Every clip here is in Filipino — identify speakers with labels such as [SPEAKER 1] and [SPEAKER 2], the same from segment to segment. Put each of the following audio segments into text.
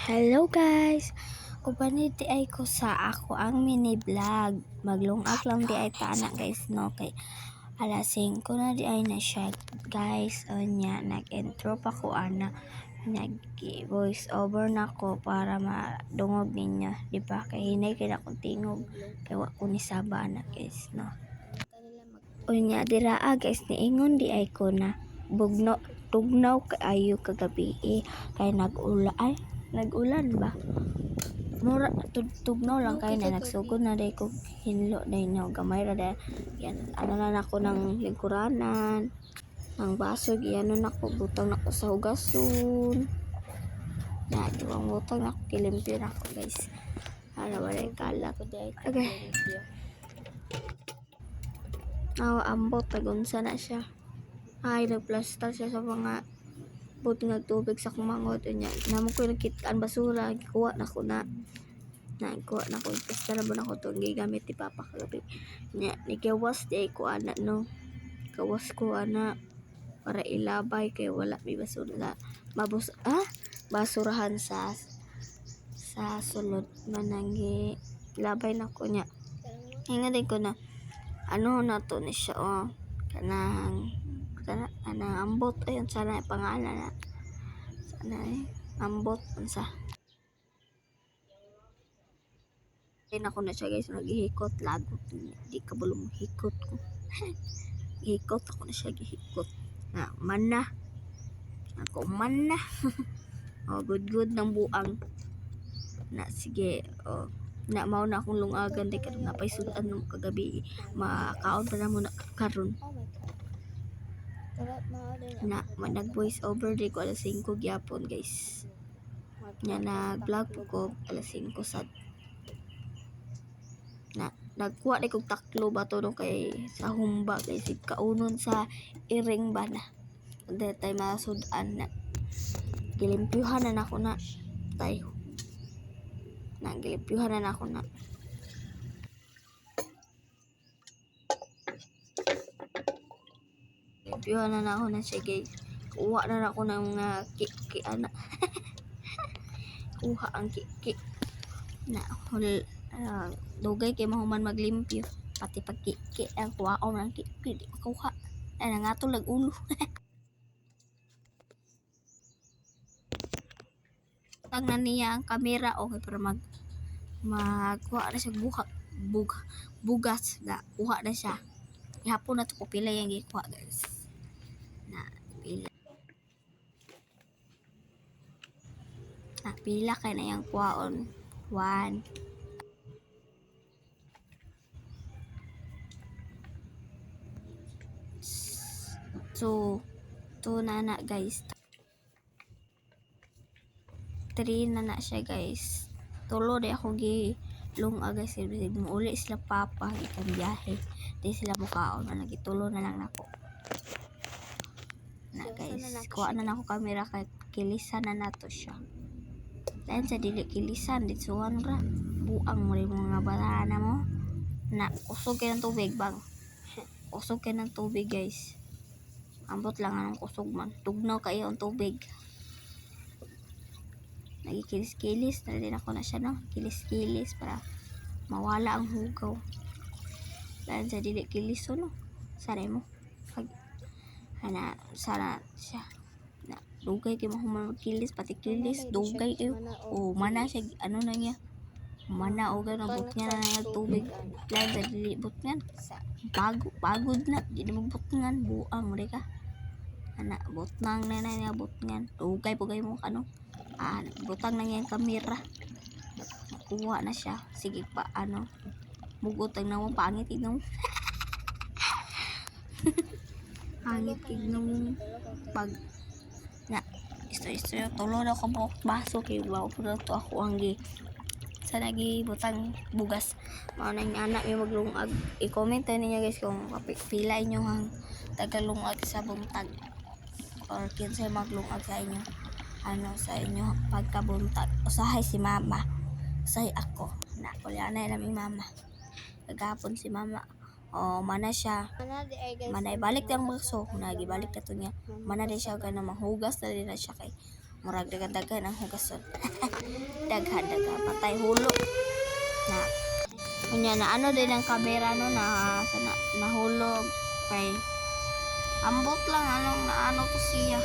[SPEAKER 1] Hello guys! Ubanid di ay ko sa ako ang mini vlog. Maglungag lang di ay tana guys no kay alas 5 na di ay na siya guys. O nya nag-intro pa ko ana nag-voice over na ko para madungog ninyo, di ba? Kay hinay kay na kong tingog kay wa ko ni saba na guys no. O nya diraa guys niingon di ay ko na bugno tugnaw kaayo kagabi kay nag-ulan ba? Mura tugnaw lang kay na nagsugod na day ko hinlo day no gamay ra day yan ano na nako ng lingkuranan ng baso giano nako butang nako sa hugason na diwang butang nako kilimpyo nako guys para wala kala ko day okay ambot tagunsa na siya ay nagplaster siya sa mga buti nga tubig sa kumangot niya namo ko nakitaan basura gikuha na ko na kuha na ko pesta na ba na ko itong gigamit ni Papa kagabi niya nigawas di ko ana no gawas ko ana para ilabay kay wala may basura basurahan sa sulod manangi labay na ko niya hinga din ko na ano na to ni siya kanang ambot ayun sana pangalan na sana ambot unsa ako na siya guys naghihikot lagot di ka bulong hikot ko hikot ako na siya gihikot na mana ako mana good ng buang na sige na mao na akong lungagan di karon napay sudan ng kagabi makaon pa na mo na karon na nag voice over di ko alas 5 gyapon guys nya nag vlog ko alas 5 sad na nagkuha di kog taklo ba to no kay sa humba guys kaunon sa iring ba na tay masudan na gilimpyuhan na nako na tayo na gilimpyuhan na nako na gilimpyuhan na nako na siya guys kuha na ako ng mga kiki ana kuha ang kiki na dugay kay mahuman maglimpyo pati pag kiki ang kuhaon ng kiki di makuha ay nangatol lag ulo tag na niya ang kamera okay para magkuha na siya bugas na kuha na siya ihapon na to ko pila yung gikuha guys pila kay na yung kuhaon 1 2 na guys 3 na siya guys tulo di ako lunga guys uli sila papa ikan biyahe di sila mukaon na nagitulo na lang nako na guys kuha na nako kamera kay kilisan na nato siya dahil sa dili kilisan ditsuhan ra buang mo mga banana mo na usog kay ng tubig bang usog kay ng tubig guys ambot lang ang kusog man tugnaw kayo ang tubig nagikilis-kilis na din ako na siya no kilis-kilis para mawala ang hugaw dahil sa dili kilis no sana mo sana siya na dugay kay mahuman kilis pati kilis dugay kayo mana siya ano na niya mana o ganun bot niya na nagtubig dahil sa dili bot niyan pagod na di na magbot niyan buang mo ka ana bot nang niya bot niyan dugay pugay mo ano butang na niya yung kamera nakuha na siya sige pa mugot ang naman pangit tignan mo pangit tignan mo pag na isto tulo na ko baso kay wow po na to ako ang sa lagi butang bugas mao na yung anak yung maglungag i-comment niya guys kung pila inyo ang tagalungag sa buntag or kinsa maglungag sa inyo sa inyo pagkabuntag usahay si mama usahay ako na kulianay namin mama kagapon si mama mana siya mana ibalik ang baso nagibalik na to niya mana din siya ganang mahugas na din na siya kay Murag dagan-dagan ang hugason. Daghan-dagan patay hulo. Na kunya na ano din ang kamera no na nahulog kay ambot lang anong naano to siya.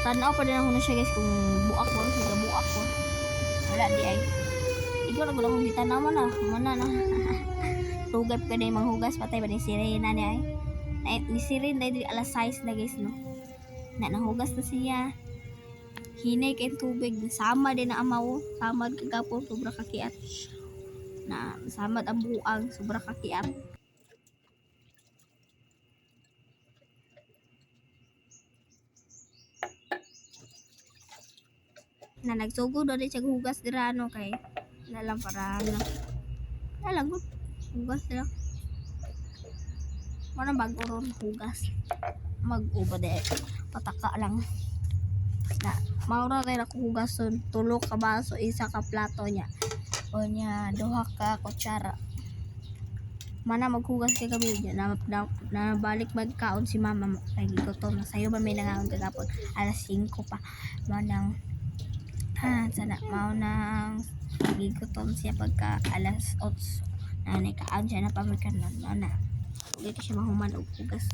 [SPEAKER 1] Tanaw pa din ako na siya guys kung buak ko siya buak ko. Wala di ay. Ikaw na gud akong gitanaw mo na. Mana na. Tugap ka na yung manghugas patay ba ni sirena ni ay. Ni sirin dahil alas 6 na guys no. Na nahugas na siya. Hinay kay tubig sama din na amaw. Samad kagapon sobra kakiat. Na samad ang buang sobra kakiat. Na nagsugod na rin siya hugas dira ano kay nalang para ano. Nalang gud hugas dira. Mana bago ron hugas. Mag-uba de pataka lang. Na maura rin ako hugason tulo ka baso isa ka plato niya. O niya duha ka kutsara. Mana maghugas kay gabi na balik magkaon si mama mo kay gutom na sayo ba may nangaon kagapon alas 5 pa manang sana mao nang gigutom siya pagka alas 8 na nakaon siya na pamikan na ugay ka siya mahuman og hugas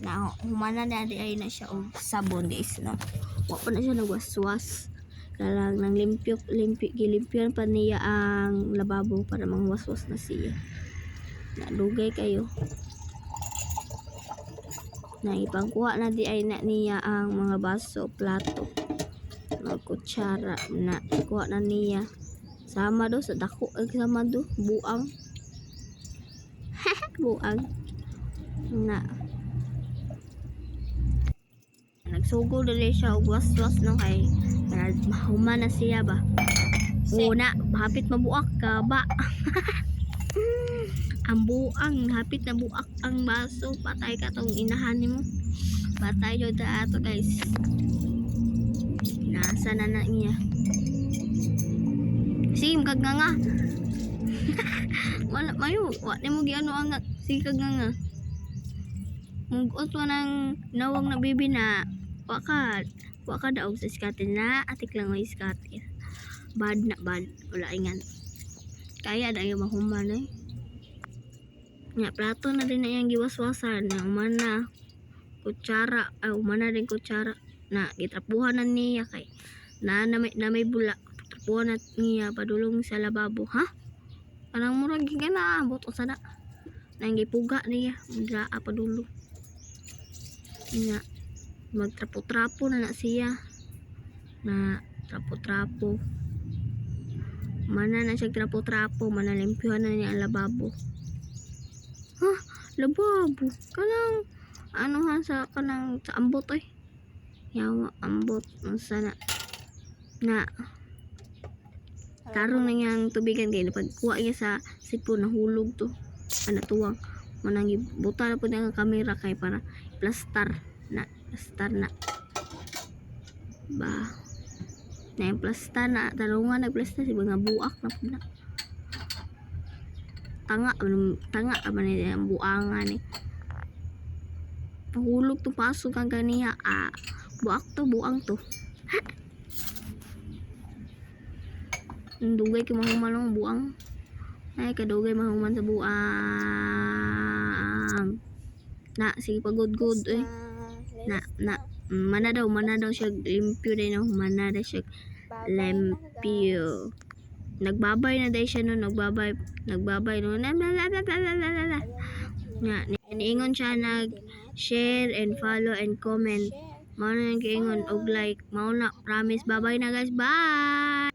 [SPEAKER 1] na humanan na di ay na siya og sabon guys no wa pa na siya nagwaswas kalang nang gilimpyon pa niya ang lababo para mangwaswas na siya na dugay kayo na ipangkuha na di ay na niya ang mga baso plato na kutsara na kuha na niya sama do sa dako sama do buang buang na nagsugo dali siya og waswas no kay mahuman na siya ba una hapit mabuak ka ba ang buang hapit na buak ang baso patay ka tong inahan nimo patay jud ato guys nasa na na niya sim kag nga wala mayo wa nimo giano ang si kag nga mugot mo nang nawang na bibi na wa ka daog sa skatin na atik lang ang skatin bad wala ingan kaya da yung mahuman eh nya plato na din na yung giwaswasan na umana kutsara ay umana din kutsara na gitrapuhan na niya kay na may bula trapuhan na niya padulong sa lababo ha anang murag gina boto sana nang gipuga niya mudra padulo nya magtrapo-trapo na siya na trapo-trapo mana na siya trapo-trapo manalimpyuhan na niya ang lababo ha lababo kanang anuhan sa kanang sa ambot ay yawa ambot sana na tarong na niyang tubigan kay pagkuha niya sa sipon nahulog to tuwang manang buta na po niya ang kamera kay para plastar na ba na yung plastar na tarungan nagplastar si mga buak na po na tanga man niya ang buangan eh pahulog to pasok ang kaniya buak to buang to dugay kay mahuman ng buang ay kadugay mahuman sa buang na sige pagod eh na mana daw siya limpyo din no mana daw siya limpyo nagbabay na day siya no nagbabay no nga niingon siya nag share and follow and comment mao na yung giingon og like mao na promise bye bye na guys bye